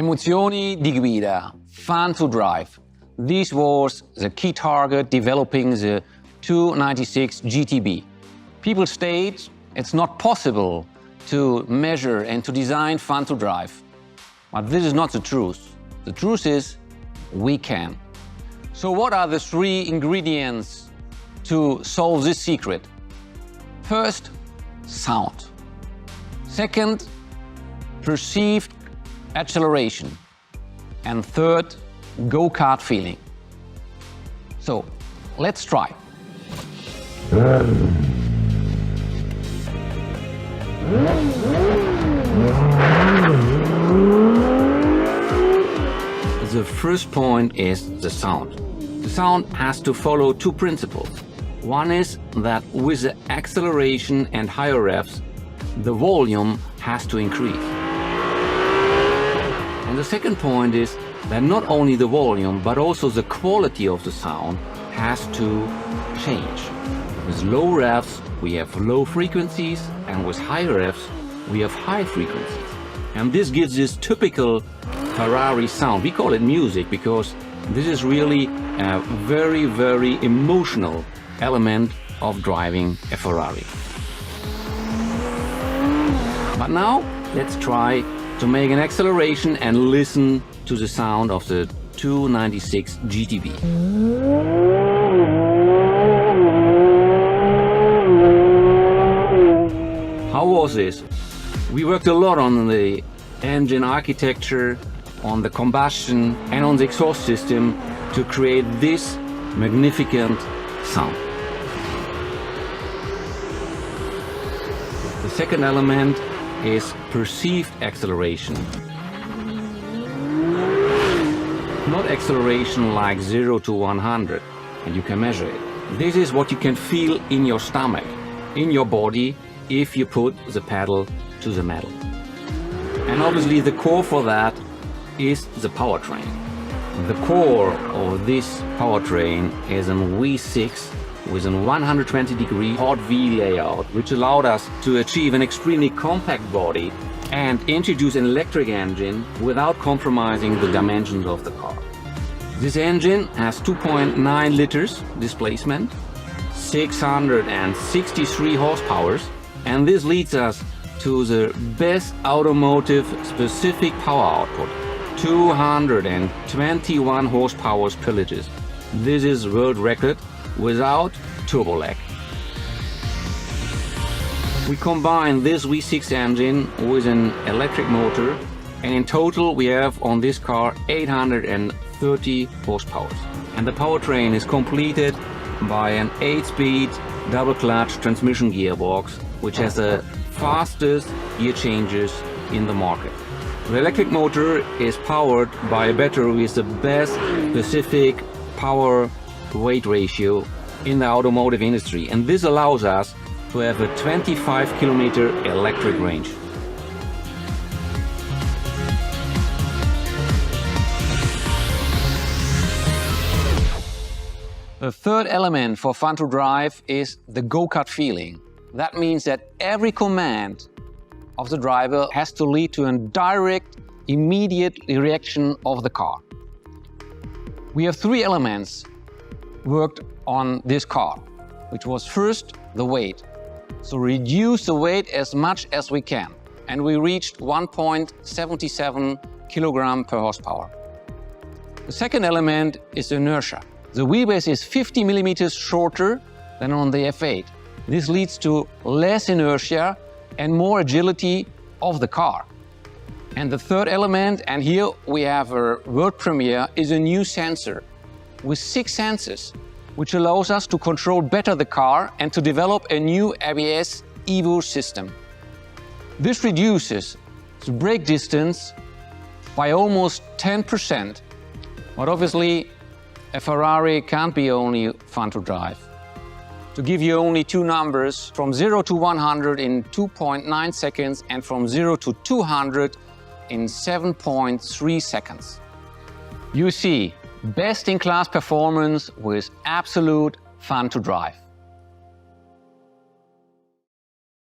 Emozioni di guida, fun to drive. This was the key target developing the 296 GTB. People state it's not possible to measure and to design fun to drive. But this is not the truth. The truth is we can. So what are the three ingredients to solve this secret? First, sound. Second, perceived acceleration. And third, go-kart feeling. So, let's try. The first point is the sound. The sound has to follow two principles. One is that with the acceleration and higher revs, the volume has to increase. And the second point is that not only the volume, but also the quality of the sound has to change. With low revs, we have low frequencies, and with high revs, we have high frequencies. And this gives this typical Ferrari sound. We call it music because this is really a very, very emotional element of driving a Ferrari. But now, let's try to make an acceleration and listen to the sound of the 296 GTB. How was this? We worked a lot on the engine architecture, on the combustion and on the exhaust system to create this magnificent sound. The second element is perceived acceleration. Not acceleration like 0 to 100, and you can measure it. This is what you can feel in your stomach, in your body, if you put the pedal to the metal. And obviously the core for that is the powertrain. The core of this powertrain is a V6 with a 120-degree hot V layout, which allowed us to achieve an extremely compact body and introduce an electric engine without compromising the dimensions of the car. This engine has 2.9 liters displacement, 663 horsepower, and this leads us to the best automotive specific power output, 221 horsepower per liter. This is world record without turbo lag. We combine this V6 engine with an electric motor, and in total we have on this car 830 horsepower. And the powertrain is completed by an 8-speed double-clutch transmission gearbox, which has the fastest gear changes in the market. The electric motor is powered by a battery with the best specific power-weight ratio in the automotive industry, and this allows us to have a 25-kilometer electric range. The third element for fun to drive is the go-kart feeling. That means that every command of the driver has to lead to a direct, immediate reaction of the car. We have three elements worked on this car, which was first the weight. So reduce the weight as much as we can, and we reached 1.77 kilogram per horsepower. The second element is inertia. The wheelbase is 50 millimeters shorter than on the F8. This leads to less inertia and more agility of the car. And the third element, and here we have a world premiere, is a new sensor with 6 sensors, which allows us to control better the car and to develop a new ABS Evo system. This reduces the brake distance by almost 10%, but obviously a Ferrari can't be only fun to drive. To give you only two numbers, from 0 to 100 in 2.9 seconds and from 0 to 200 in 7.3 seconds. You see, best-in-class performance with absolute fun to drive.